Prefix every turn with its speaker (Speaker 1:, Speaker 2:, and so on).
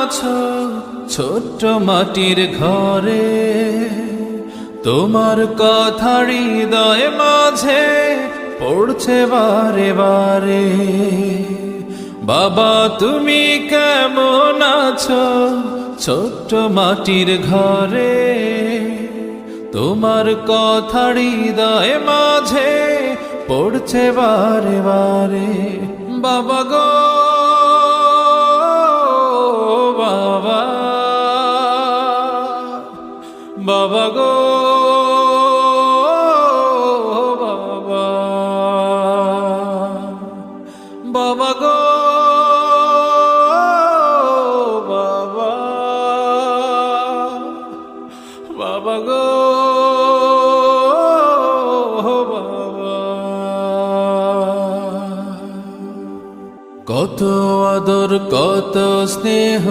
Speaker 1: আছো ছোট্ট মাটির ঘরে, তোমার কথা হৃদয় মাঝে পড়ছে বারে বারে। বাবা তুমি কেমন আছো ছোট্ট মাটির ঘরে, তোমার কথা হৃদয় মাঝে পড়ছে বারে বারে। বাবা গো বাবা, বাবা গো বাবা, বাবা গো বাবা, বাবা গো বাবা। কত আদর কত স্নেহ